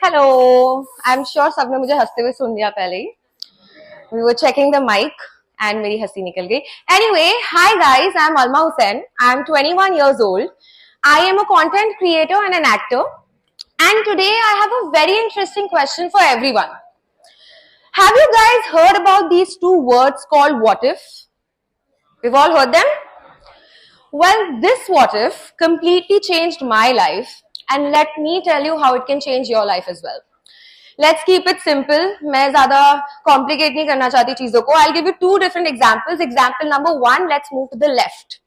Hello. I am sure सबने मुझे हंसते हुए सुन लिया पहले ही। We were checking the mic and मेरी हंसी निकल गई। Anyway, hi guys, I am Alma Hussain. I am 21 years old. I am a content creator and an actor. And today I have a very interesting question for everyone. Have you guys heard about these two words called what if? We've all heard them? Well, this what if completely changed my life, and let me tell you how it can change your life as well. Let's keep it simple. मैं ज़्यादा complicate नहीं करना चाहती चीज़ों को. I'll give you two different examples. Example number one, let's move to the left.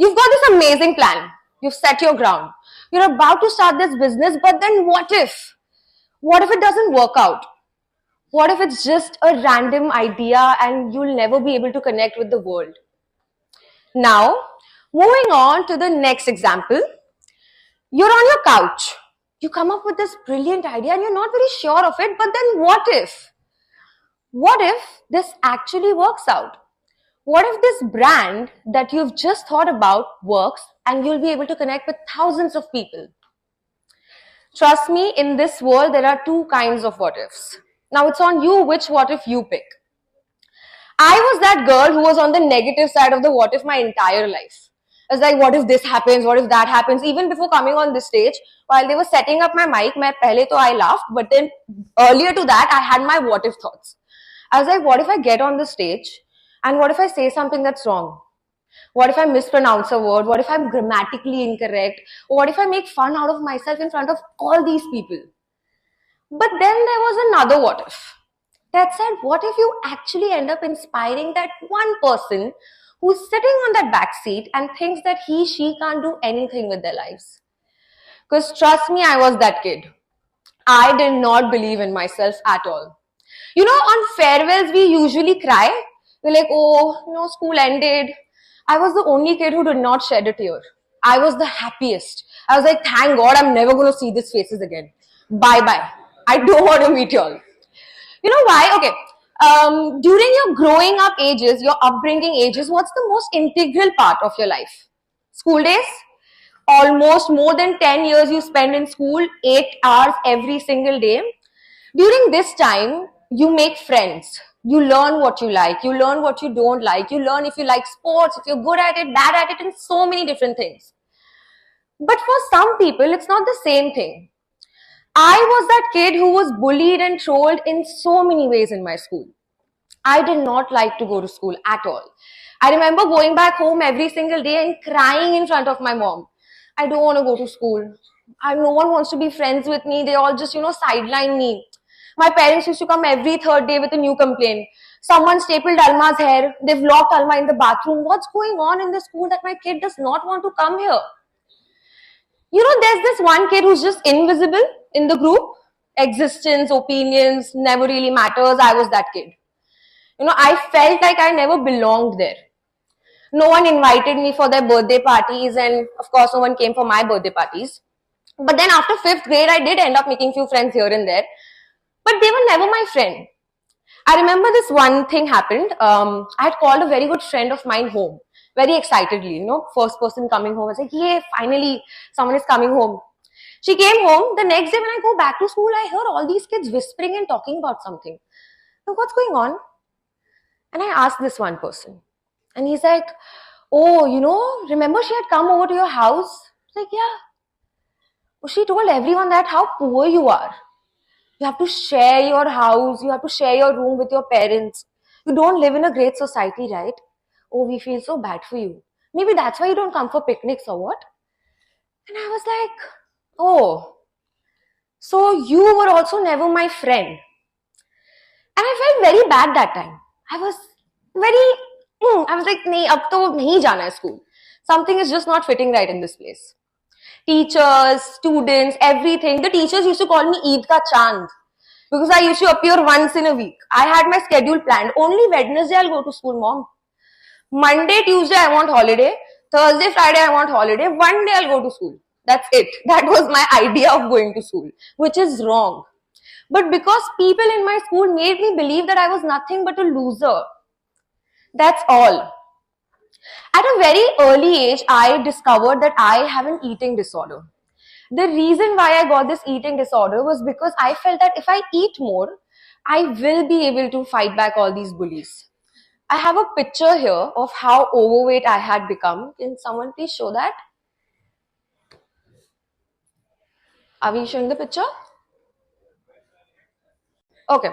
You've got this amazing plan. You've set your ground. You're about to start this business, but then what if? What if it doesn't work out? What if it's just a random idea and you'll never be able to connect with the world? Now, moving on to the next example. You're on your couch. You come up with this brilliant idea and you're not very sure of it, but then what if? What if this actually works out? What if this brand that you've just thought about works and you'll be able to connect with thousands of people? Trust me, in this world, there are two kinds of what ifs. Now it's on you which what if you pick. I was that girl who was on the negative side of the what if my entire life. I was like, what if this happens? What if that happens? Even before coming on this stage, while they were setting up my mic, I laughed, but then earlier to that, I had my what if thoughts. I was like, what if I get on the stage and what if I say something that's wrong? What if I mispronounce a word? What if I'm grammatically incorrect? Or what if I make fun out of myself in front of all these people? But then there was another what if that said, what if you actually end up inspiring that one person who's sitting on that back seat and thinks that she can't do anything with their lives? Because trust me, I was that kid. I did not believe in myself at all. You know, on farewells, we usually cry. We're like, oh, you know, school ended. I was the only kid who did not shed a tear. I was the happiest. I was like, thank God, I'm never going to see these faces again. Bye-bye. I don't want to meet y'all. You know why? Okay. During your growing up ages, your upbringing ages, what's the most integral part of your life? School days? Almost more than 10 years you spend in school, 8 hours every single day. During this time, you make friends. You learn what you like. You learn what you don't like. You learn if you like sports, if you're good at it, bad at it, and so many different things. But for some people, it's not the same thing. I was that kid who was bullied and trolled in so many ways in my school. I did not like to go to school at all. I remember going back home every single day and crying in front of my mom. I don't want to go to school. No one wants to be friends with me. They all just, sideline me. My parents used to come every third day with a new complaint. Someone stapled Alma's hair. They've locked Alma in the bathroom. What's going on in the school that my kid does not want to come here? You know, there's this one kid who's just invisible in the group. Existence, opinions, never really matters. I was that kid. You know, I felt like I never belonged there. No one invited me for their birthday parties, and of course, no one came for my birthday parties. But then after 5th grade, I did end up making few friends here and there. But they were never my friend. I remember this one thing happened. I had called a very good friend of mine home. Very excitedly, first person coming home. I was like, yay, finally, someone is coming home. She came home. The next day when I go back to school, I heard all these kids whispering and talking about something. So what's going on? And I asked this one person. And he's like, oh, remember she had come over to your house? I was like, yeah. Well, she told everyone that how poor you are. You have to share your house. You have to share your room with your parents. You don't live in a great society, right? Oh, we feel so bad for you. Maybe that's why you don't come for picnics or what? And I was like, oh, so you were also never my friend. And I felt very bad that time. I was like, nahi, ab to nahi jana hai school. Something is just not fitting right in this place. Teachers, students, everything. The teachers used to call me Eid ka Chand because I used to appear once in a week. I had my schedule planned. Only Wednesday I'll go to school, mom. Monday, Tuesday, I want holiday. Thursday, Friday, I want holiday. One day I'll go to school. That's it. That was my idea of going to school, which is wrong. But because people in my school made me believe that I was nothing but a loser. That's all. At a very early age, I discovered that I have an eating disorder. The reason why I got this eating disorder was because I felt that if I eat more, I will be able to fight back all these bullies. I have a picture here of how overweight I had become. Can someone please show that? Are we showing the picture? Okay.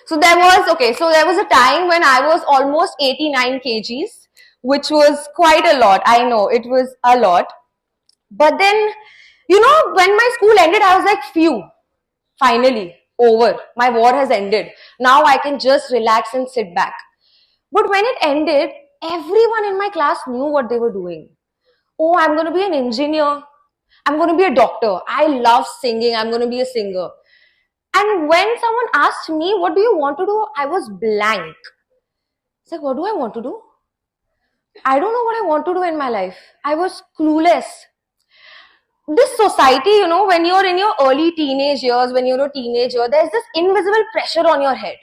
So there was a time when I was almost 89 kgs, which was quite a lot. I know it was a lot. But then, when my school ended, I was like, phew, finally, over. My war has ended. Now I can just relax and sit back. But when it ended, everyone in my class knew what they were doing. Oh, I'm going to be an engineer. I'm going to be a doctor. I love singing. I'm going to be a singer. And when someone asked me, what do you want to do? I was blank. It's like, what do I want to do? I don't know what I want to do in my life. I was clueless. This society, when you're in your early teenage years, when you're a teenager, there's this invisible pressure on your head.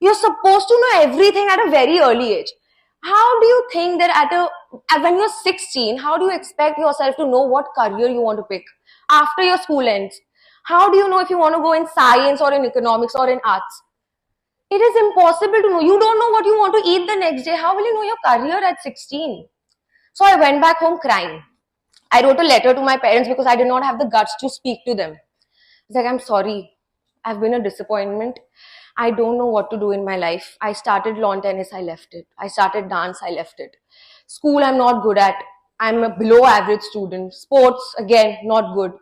You're supposed to know everything at a very early age. How do you think that when you're 16, how do you expect yourself to know what career you want to pick after your school ends? How do you know if you want to go in science or in economics or in arts? It is impossible to know. You don't know what you want to eat the next day. How will you know your career at 16? So I went back home crying. I wrote a letter to my parents because I did not have the guts to speak to them. It's like, I'm sorry. I've been a disappointment. I don't know what to do in my life. I started lawn tennis, I left it. I started dance, I left it. School, I'm not good at. I'm a below average student. Sports, again, not good.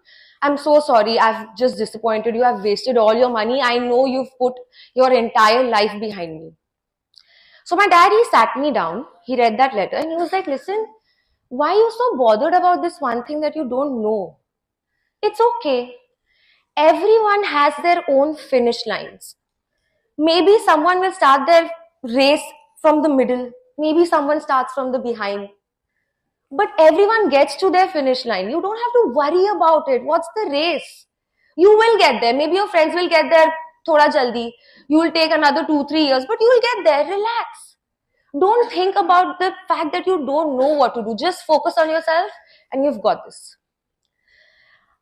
I'm so sorry. I've just disappointed you. I've wasted all your money. I know you've put your entire life behind me. So my dad, he sat me down. He read that letter and he was like, listen, why are you so bothered about this one thing that you don't know? It's okay. Everyone has their own finish lines. Maybe someone will start their race from the middle. Maybe someone starts from the behind. But everyone gets to their finish line. You don't have to worry about it. What's the race? You will get there. Maybe your friends will get there thoda jaldi. You will take another 2-3 years, but you will get there. Relax. Don't think about the fact that you don't know what to do. Just focus on yourself and you've got this.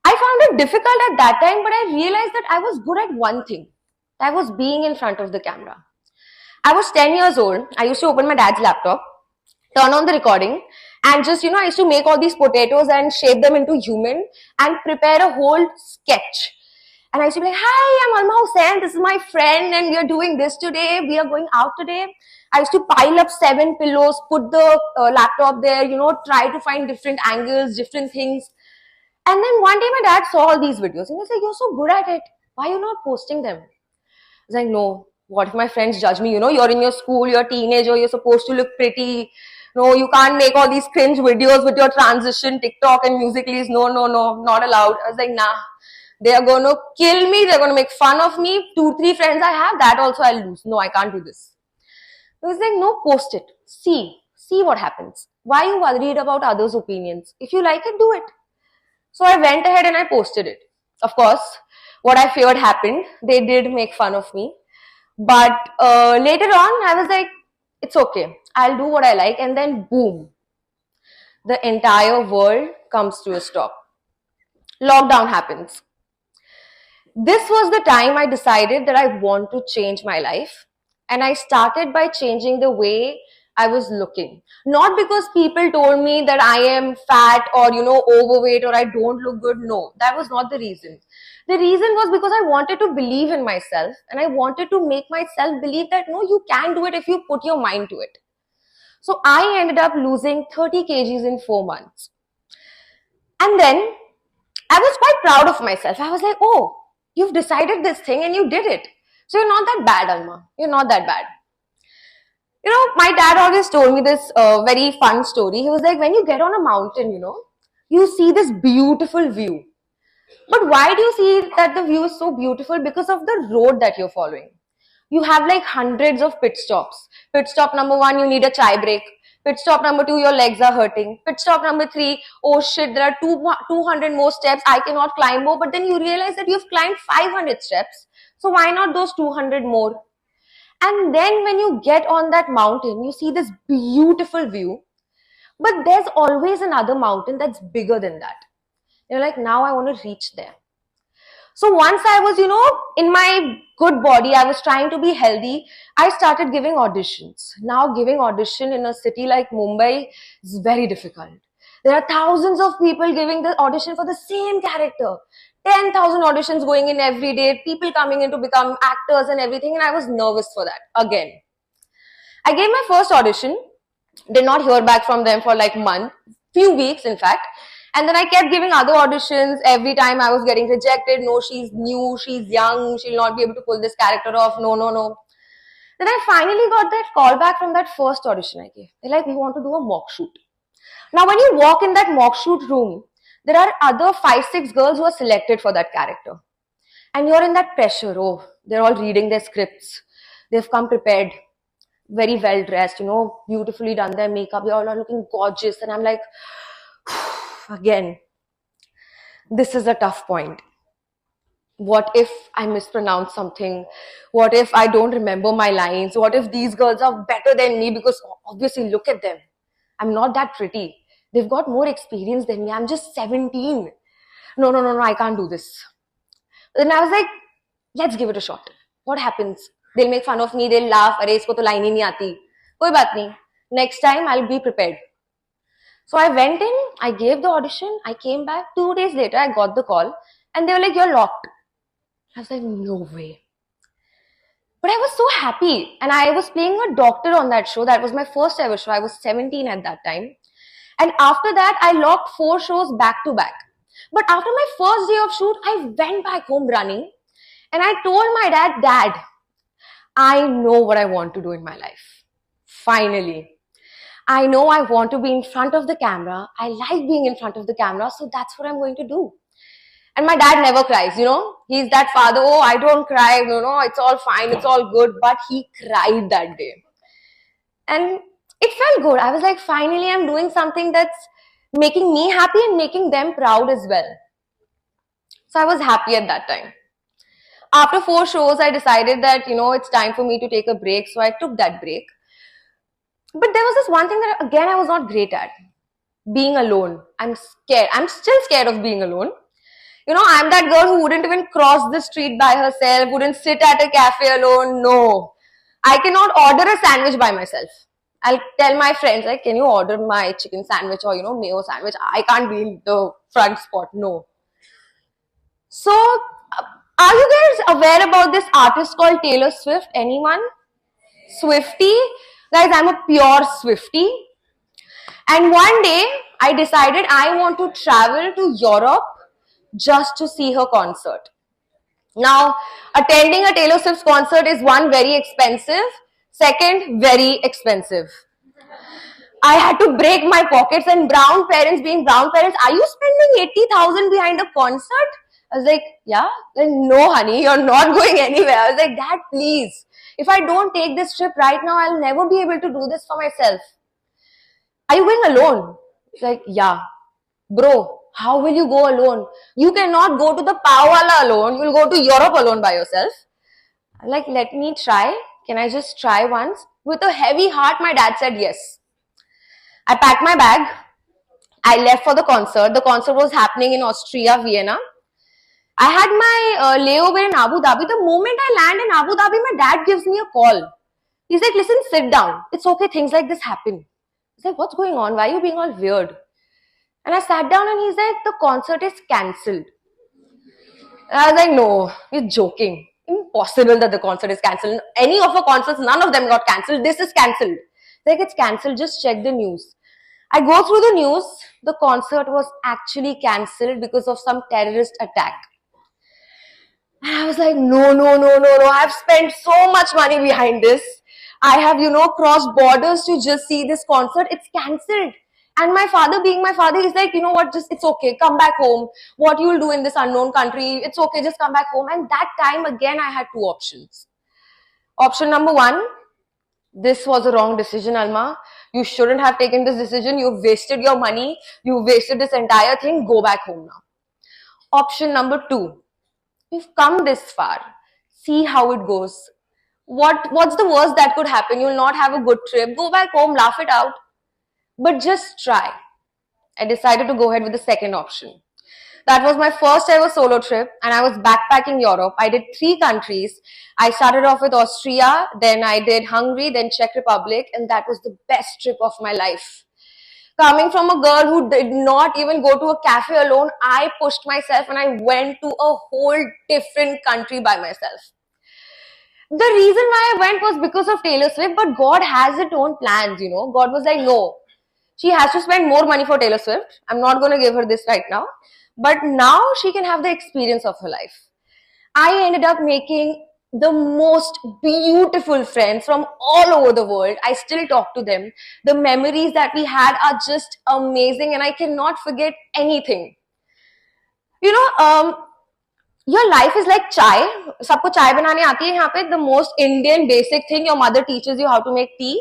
I found it difficult at that time, but I realized that I was good at one thing. That was being in front of the camera. I was 10 years old. I used to open my dad's laptop, turn on the recording, and just, I used to make all these potatoes and shape them into human and prepare a whole sketch. And I used to be like, hi, I'm Alma Hussain. This is my friend and we are doing this today. We are going out today. I used to pile up 7 pillows, put the laptop there, try to find different angles, different things. And then one day my dad saw all these videos and he was like, you're so good at it. Why are you not posting them? I was like, no, what if my friends judge me? You're in your school, you're a teenager, you're supposed to look pretty. No, you can't make all these cringe videos with your transition, TikTok and Musical.lys. No, not allowed. I was like, nah, they are going to kill me. They're going to make fun of me. 2-3 friends I have, that also I'll lose. No, I can't do this. I was like, no, post it. See what happens. Why are you worried about others' opinions? If you like it, do it. So I went ahead and I posted it. Of course, what I feared happened. They did make fun of me. But later on, I was like, it's okay. I'll do what I like. And then boom, the entire world comes to a stop. Lockdown happens. This was the time I decided that I want to change my life. And I started by changing the way I was looking. Not because people told me that I am fat or, overweight or I don't look good. No, that was not the reason. The reason was because I wanted to believe in myself and I wanted to make myself believe that, no, you can do it if you put your mind to it. So I ended up losing 30 kgs in 4 months. And then I was quite proud of myself. I was like, oh, you've decided this thing and you did it. So you're not that bad, Alma. You're not that bad. My dad always told me this very fun story. He was like, when you get on a mountain, you see this beautiful view. But why do you see that the view is so beautiful? Because of the road that you're following. You have like hundreds of pit stops. Pit stop number 1, you need a chai break. Pit stop number 2, your legs are hurting. Pit stop number 3, oh shit, there are 200 more steps. I cannot climb more. But then you realize that you've climbed 500 steps. So why not those 200 more? And then when you get on that mountain, you see this beautiful view. But there's always another mountain that's bigger than that. You're like, now I want to reach there. So once I was, in my good body, I was trying to be healthy, I started giving auditions. Now giving audition in a city like Mumbai is very difficult. There are thousands of people giving the audition for the same character. 10,000 auditions going in every day, people coming in to become actors and everything, and I was nervous for that again. I gave my first audition, did not hear back from them for like few weeks in fact. And then I kept giving other auditions. Every time I was getting rejected. No, she's new, she's young, she'll not be able to pull this character off. No, no, no. Then I finally got that call back from that first audition I gave. They're like, we want to do a mock shoot. Now, when you walk in that mock shoot room, there are other 5-6 girls who are selected for that character. And you're in that pressure. Oh, they're all reading their scripts. They've come prepared, very well dressed, beautifully done their makeup. They all are looking gorgeous. And I'm like, again, this is a tough point. What if I mispronounce something? What if I don't remember my lines? What if these girls are better than me? Because obviously, look at them. I'm not that pretty. They've got more experience than me. I'm just 17. No, I can't do this. Then I was like, let's give it a shot. What happens? They'll make fun of me. They'll laugh. Arey, isko to line hi nahi aati. Koi baat nahi. Next time, I'll be prepared. So I went in, I gave the audition, I came back. 2 days later, I got the call and they were like, you're locked. I was like, no way. But I was so happy. And I was playing a doctor on that show. That was my first ever show. I was 17 at that time. And after that, I locked 4 shows back to back. But after my first day of shoot, I went back home running. And I told my dad, I know what I want to do in my life. Finally. I know I want to be in front of the camera. I like being in front of the camera. So that's what I'm going to do. And my dad never cries, He's that father, oh, I don't cry. No, it's all fine. It's all good. But he cried that day. And it felt good. I was like, finally, I'm doing something that's making me happy and making them proud as well. So I was happy at that time. After 4 shows, I decided that, it's time for me to take a break. So I took that break. But there was this one thing that, again, I was not great at. Being alone. I'm scared. I'm still scared of being alone. I'm that girl who wouldn't even cross the street by herself, wouldn't sit at a cafe alone. No. I cannot order a sandwich by myself. I'll tell my friends, like, can you order my chicken sandwich or, mayo sandwich? I can't be in the front spot. No. So, are you guys aware about this artist called Taylor Swift? Anyone? Swiftie? Guys, I'm a pure Swiftie. And one day, I decided I want to travel to Europe just to see her concert. Now, attending a Taylor Swift concert is one, very expensive. Second, very expensive. I had to break my pockets, and brown parents being brown parents, are you spending 80,000 behind a concert? I was like, yeah. Like, no, honey, you're not going anywhere. I was like, Dad, please. If I don't take this trip right now, I'll never be able to do this for myself. Are you going alone? He's like, yeah. Bro, how will you go alone? You cannot go to the Pawala alone. You'll go to Europe alone by yourself. I'm like, let me try. Can I just try once? With a heavy heart, my dad said yes. I packed my bag. I left for the concert. The concert was happening in Austria, Vienna. I had my layover in Abu Dhabi. The moment I land in Abu Dhabi, my dad gives me a call. He's like, listen, sit down. It's okay. Things like this happen. He's like, what's going on? Why are you being all weird? And I sat down and he's like, the concert is cancelled. And I was like, no, you're joking. Impossible that the concert is cancelled. Any of our concerts, none of them got cancelled. This is cancelled. Like, it's cancelled. Just check the news. I go through the news. The concert was actually cancelled because of some terrorist attack. And I was like, no. I've spent so much money behind this. I have, crossed borders to just see this concert. It's cancelled. And my father, being my father, he's like, you know what, just, it's okay, come back home. What you'll do in this unknown country, it's okay, just come back home. And that time, again, I had 2 options. Option number 1, this was a wrong decision, Alma. You shouldn't have taken this decision. You've wasted your money. You've wasted this entire thing. Go back home now. Option number 2, you've come this far. See how it goes. What's the worst that could happen? You'll not have a good trip. Go back home, laugh it out. But just try. I decided to go ahead with the second option. That was my first ever solo trip, and I was backpacking Europe. I did 3 countries. I started off with Austria, then I did Hungary, then Czech Republic, and that was the best trip of my life. Coming from a girl who did not even go to a cafe alone, I pushed myself and I went to a whole different country by myself. The reason why I went was because of Taylor Swift, but God has its own plans, you know. God was like, no, she has to spend more money for Taylor Swift. I'm not going to give her this right now. But now she can have the experience of her life. I ended up making the most beautiful friends from all over the world. I still talk to them. The memories that we had are just amazing and I cannot forget anything. You know, your life is like chai. सबको चाय बनाने आती है यहाँ पे. The most Indian basic thing, your mother teaches you how to make tea.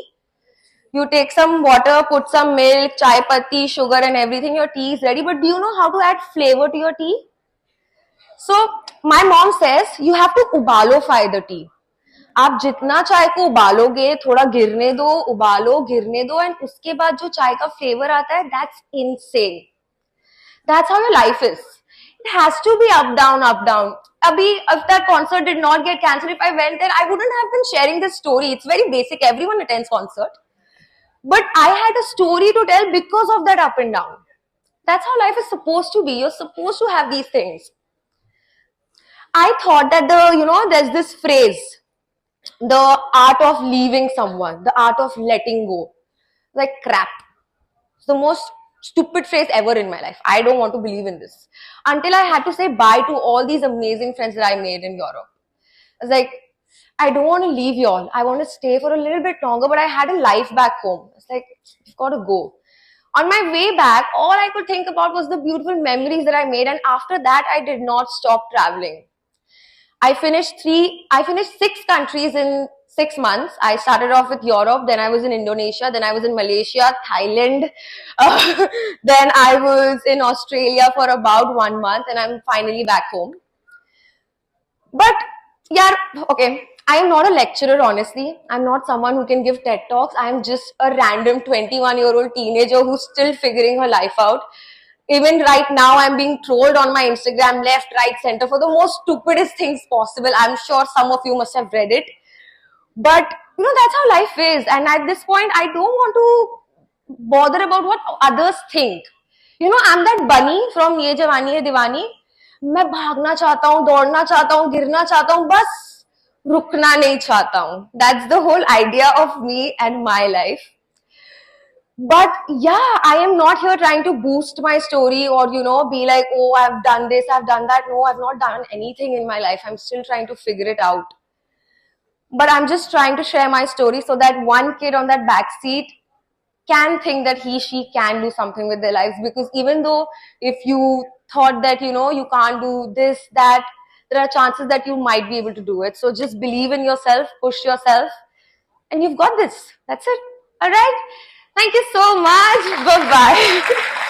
You take some water, put some milk, chai patti, sugar and everything. Your tea is ready. But do you know how to add flavor to your tea? So my mom says you have to ubalify the tea. आप जितना चाय को उबालोगे, थोड़ा गिरने दो, उबालो, गिरने दो, and उसके बाद जो चाय का flavor आता है, that's insane. That's how your life is. It has to be up, down, up, down. Abhi, if that concert did not get cancelled, if I went there, I wouldn't have been sharing this story. It's very basic. Everyone attends concert. But I had a story to tell because of that up and down. That's how life is supposed to be. You're supposed to have these things. I thought that there's this phrase, the art of leaving someone, the art of letting go. Like crap. It's the most stupid phrase ever in my life. I don't want to believe in this. Until I had to say bye to all these amazing friends that I made in Europe. I was like, I don't want to leave y'all. I want to stay for a little bit longer, but I had a life back home. It's like, you've got to go. On my way back, all I could think about was the beautiful memories that I made. And after that, I did not stop traveling. I finished 6 countries in 6 months. I started off with Europe, then I was in Indonesia, then I was in Malaysia, Thailand, then I was in Australia for about 1 month, and I'm finally back home. But yeah, okay, I am not a lecturer, honestly. I'm not someone who can give TED Talks. I am just a random 21-year-old teenager who's still figuring her life out. Even right now, I'm being trolled on my Instagram, left, right, center, for the most stupidest things possible. I'm sure some of you must have read it. But, that's how life is. And at this point, I don't want to bother about what others think. I'm that bunny from Ye Jawani Hai Diwani. मैं भागना चाहता हूँ, दौड़ना चाहता हूँ, गिरना चाहता हूँ, बस रुकना नहीं चाहता हूँ. That's the whole idea of me and my life. But yeah, I am not here trying to boost my story or, be like, oh, I've done this, I've done that. No, I've not done anything in my life. I'm still trying to figure it out. But I'm just trying to share my story so that one kid on that back seat can think that she can do something with their lives. Because even though if you thought that, you can't do this, that, there are chances that you might be able to do it. So just believe in yourself, push yourself, and you've got this. That's it. All right. Thank you so much. Bye-bye.